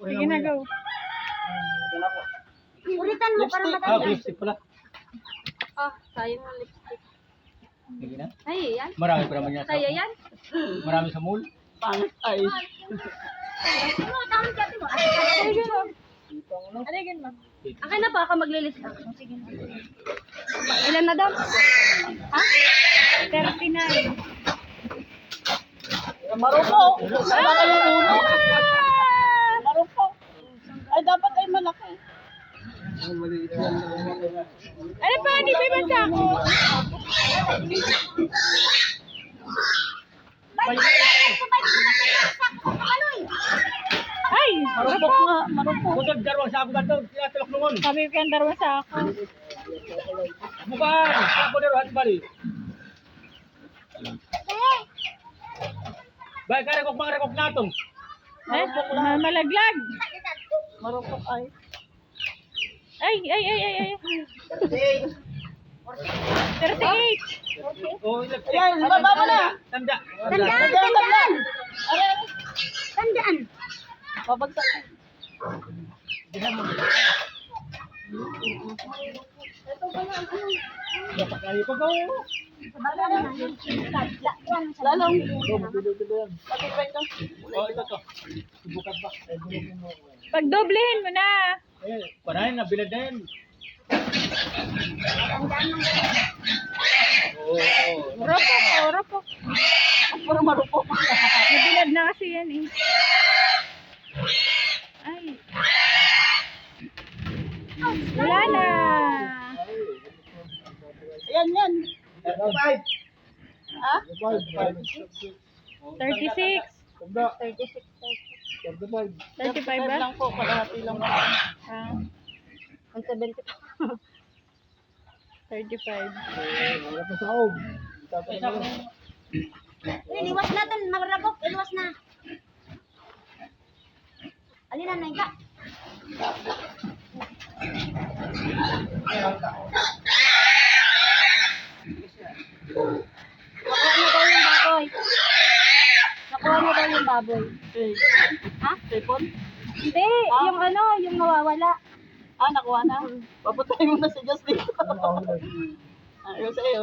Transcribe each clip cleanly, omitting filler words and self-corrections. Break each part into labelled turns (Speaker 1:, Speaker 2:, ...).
Speaker 1: Sige na, go.
Speaker 2: Ulitan mo para madali.
Speaker 3: Lipstick pala.
Speaker 2: Sayang ang lipstick.
Speaker 3: Sige na.
Speaker 2: Ay, yan.
Speaker 3: Marami pa naman yan.
Speaker 2: Kaya yan.
Speaker 3: Marami sa mall.
Speaker 4: Pangit ay.
Speaker 2: Ano, tawag ka mo. Aligin mo. Akin na pa ako maglilista. Sige na. Ilan na daw? Ha? 39.
Speaker 4: Marupo. Sana kayo uno. Marupo. Ay, dapat ay malaki.
Speaker 1: Ano pa, di ba yung sako? Ay,
Speaker 4: Marupok nga. Marupok.
Speaker 3: Kutod, darwang sa ako ganito. Tinatalak nungon.
Speaker 1: sabi ko yung darwa sako.
Speaker 3: Bukan. Ako darwang hati bali. Baik, karekok mga rekok natong.
Speaker 1: Eh, malaglag.
Speaker 4: Marupok ay.
Speaker 1: Ay. 38.
Speaker 3: Oh, ilag.
Speaker 4: Ayan, baba mo na.
Speaker 3: Tanda.
Speaker 2: Tandaan! Tandaan!
Speaker 4: Babagsak.
Speaker 3: Dapat kayo pa ko.
Speaker 4: Lalong. Pag-ipay ka.
Speaker 3: Oh, ito to. Subukan ba?
Speaker 1: Pagdoblehin mo na.
Speaker 3: Eh, panahin na bilad na yan.
Speaker 1: Ropok.
Speaker 4: Puro marupok.
Speaker 1: Nabilad na kasi yan eh. Ay. Wala na.
Speaker 4: Ayan yan. Ha?
Speaker 1: 36. 35 ba?
Speaker 4: lang po. Kalahati lang po.
Speaker 1: Ah,
Speaker 2: Ang 70.
Speaker 1: 35.
Speaker 2: Liwas na ito, marabok. Liwas na. Alin na, Naika? Nakuha mo daw yung baboy.
Speaker 4: Okay.
Speaker 2: Ha?
Speaker 4: Tepon?
Speaker 2: Hindi, yung ano, yung nawawala.
Speaker 4: Nakuha na. Paputay mo na si Justin. Ayun sa'yo.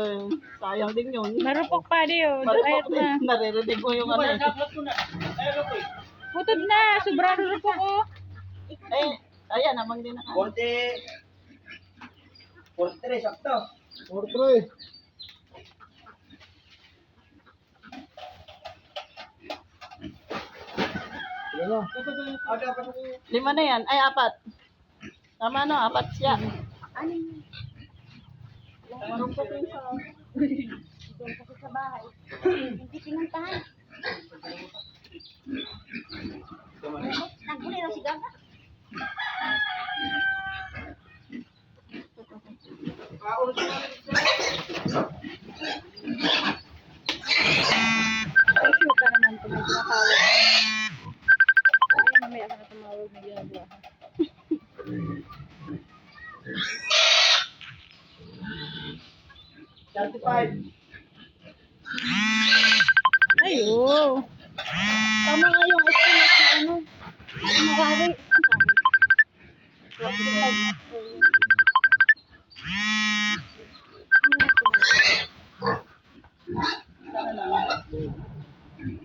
Speaker 4: Sayang din yun.
Speaker 1: Marupok pa di yun. Ayat
Speaker 4: Marupok
Speaker 1: na.
Speaker 4: din. Naririnig mo yung ano.
Speaker 3: Dapat ko na. Ayun ko eh.
Speaker 1: Putod na. Sobrang rupok ko.
Speaker 4: Ayan, namang din na.
Speaker 3: 43, sakto.
Speaker 5: 43.
Speaker 4: Lima na yan. Ay, 4. Tama no, 4 siya.
Speaker 2: Ano yun?
Speaker 4: Marupok yun sa...
Speaker 2: Doon kasi sa bahay. Hindi pinuntahan. Nagbuli na si Gaga.
Speaker 1: Ay, shoot ka naman. Kung may tinatawag. Ay, mamaya ka na tumawag. May ginagawa ka. Ay, oh.
Speaker 2: Tama nga yung estimate na ano. Marari.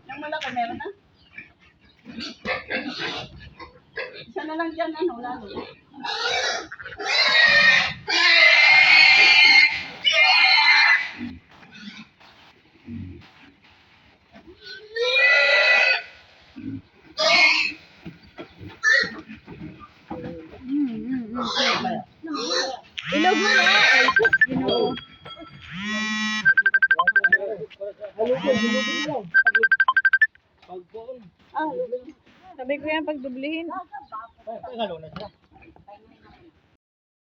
Speaker 4: Yung malaki, meron na? Isa na lang dyan, ano, lalo.
Speaker 1: Ilog mo na. Ay, sus, ginoo.
Speaker 3: Pagbuon.
Speaker 1: Sabi ko yan, pagdublihin.
Speaker 3: Ay, galo na siya.